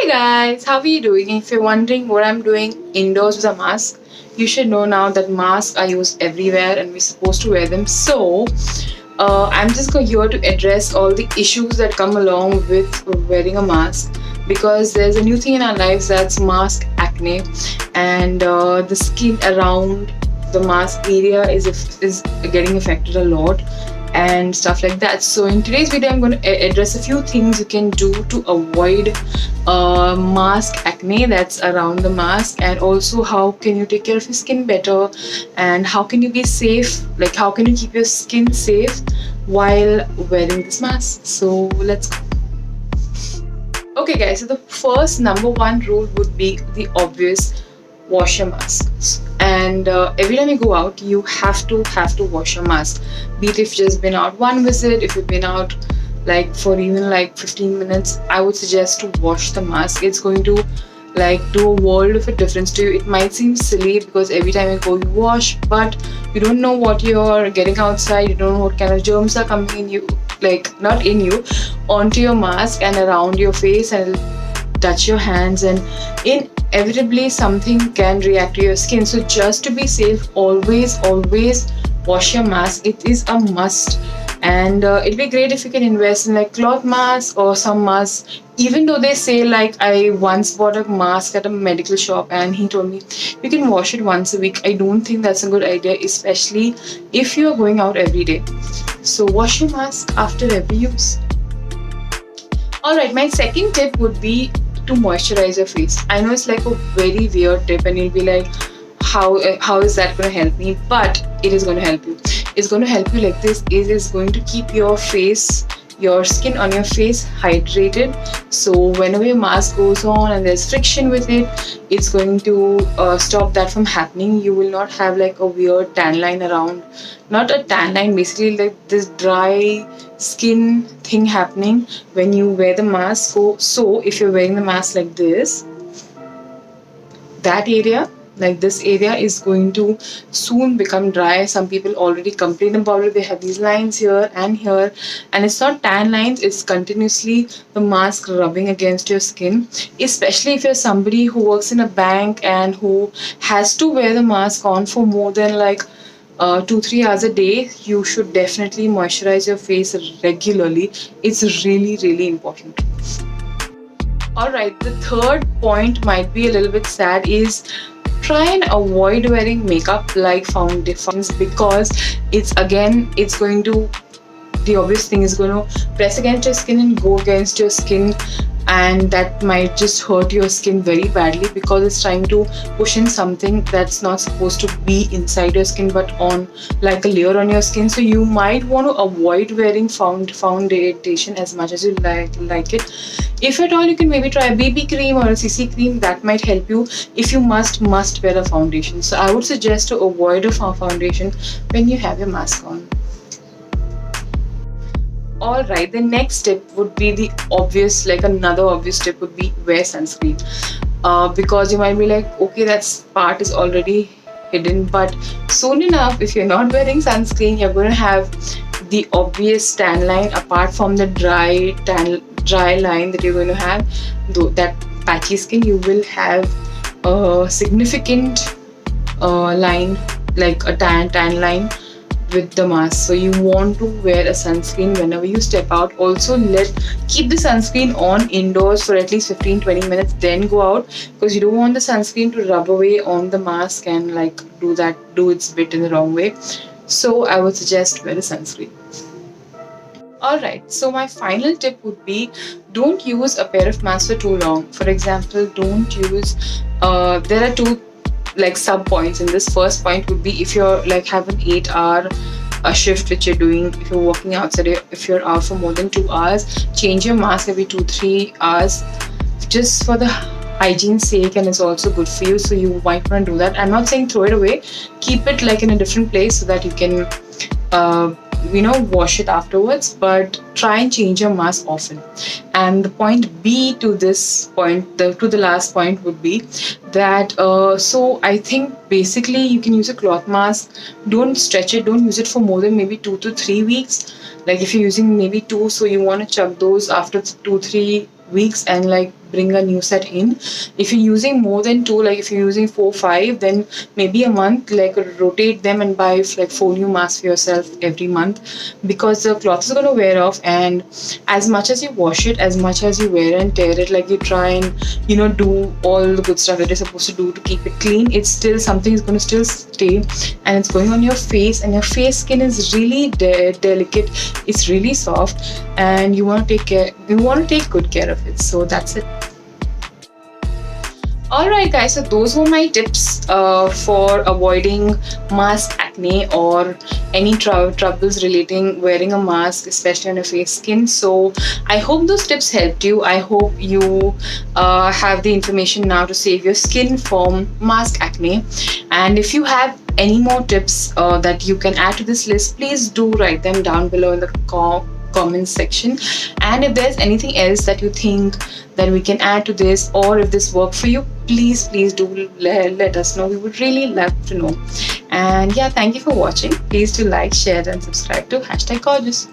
Hey guys, how are you doing? If you're wondering what I'm doing indoors with a mask, you should know now that masks are used everywhere and we're supposed to wear them. I'm just here to address all the issues that come along with wearing a mask because there's a new thing in our lives that's mask acne, and the skin around the mask area is getting affected a lot and stuff like that. So in today's video, I'm going to address a few things you can do to avoid mask acne that's around the mask, and also how can you take care of your skin better, and how can you be safe, like how can you keep your skin safe while wearing this mask. So let's go. Okay guys, so the first number one rule would be the obvious: wash your masks. And every time you go out, you have to wash your mask. Be it if you've just been out one visit, if you've been out like for even like 15 minutes, I would suggest to wash the mask. It's going to like do a world of a difference to you. It might seem silly because every time you go you wash, but you don't know what you're getting outside. You don't know what kind of germs are coming in you, like not in you, onto your mask and around your face, and it'll touch your hands, and inevitably something can react to your skin. So just to be safe, always wash your mask. It is a must. And it'd be great if you can invest in like cloth mask or some masks. Even though they say, like, I once bought a mask at a medical shop and he told me you can wash it once a week. I don't think that's a good idea, especially if you're going out every day. So wash your mask after every use. Alright, my second tip would be to moisturize your face. I know it's like a very weird tip and you'll be like, how is that going to help me? But it is going to help you. It's going to help you like this. It is going to keep your skin on your face hydrated. So whenever your mask goes on and there's friction with it, it's going to stop that from happening. You will not have like a weird tan line around. Not a tan line, basically like this dry skin thing happening when you wear the mask. So if you're wearing the mask like this, that area, like this area, is going to soon become dry. Some people already complain about it. They have these lines here, and it's not tan lines, it's continuously the mask rubbing against your skin. Especially if you're somebody who works in a bank and who has to wear the mask on for more than like 2-3 hours a day, you should definitely moisturize your face regularly. It's really important. Alright, the third point might be a little bit sad, is try and avoid wearing makeup like foundations, because the obvious thing is going to press against your skin and go against your skin, and that might just hurt your skin very badly because it's trying to push in something that's not supposed to be inside your skin but on like a layer on your skin. So you might want to avoid wearing foundation as much as you like it. If at all, you can maybe try a BB cream or a CC cream. That might help you if you must wear a foundation. So I would suggest to avoid a foundation when you have your mask on. Alright, the next tip would be another obvious tip would be wear sunscreen. Because you might be like, okay, that part is already hidden, but soon enough, if you're not wearing sunscreen, you're going to have the obvious tan line apart from the dry line that you're going to have. Though that patchy skin, you will have a significant line, like a tan line with the mask. So you want to wear a sunscreen whenever you step out. Also, keep the sunscreen on indoors for at least 15-20 minutes, then go out, because you don't want the sunscreen to rub away on the mask and like do its bit in the wrong way. So I would suggest wear a sunscreen. Alright, so my final tip would be, don't use a pair of masks for too long. For example, don't use there are two like sub points in this. First point would be, if you're like have an 8-hour shift which you're doing, if you're working outside, if you're out for more than 2 hours, change your mask every 2-3 hours, just for the hygiene's sake, and it's also good for you. So you might want to do that. I'm not saying throw it away, keep it like in a different place so that you can wash it afterwards, but try and change your mask often. And the point B to this point, to the last point, would be that so I think basically you can use a cloth mask. Don't stretch it, don't use it for more than maybe 2 to 3 weeks. Like if you're using maybe 2, so you want to chuck those after 2-3 weeks and like bring a new set in. If you're using more than two, like if you're using 4 5, then maybe a month, like rotate them and buy like 4 new masks for yourself every month, because the cloth is going to wear off. And as much as you wash it, as much as you wear and tear it, like you try and do all the good stuff that you're supposed to do to keep it clean, it's still something is going to still stay, and it's going on your face, and your face skin is really delicate. It's really soft, and you want to take good care of it. So that's it. Alright, guys, so those were my tips for avoiding mask acne or any troubles relating wearing a mask, especially on your face skin. So I hope those tips helped you. I hope you have the information now to save your skin from mask acne. And if you have any more tips that you can add to this list, please do write them down below in the comments section. And if there's anything else that you think that we can add to this, or if this worked for you, please do let us know. We would really love to know. And yeah, thank you for watching. Please do like, share and subscribe to #gorgeous.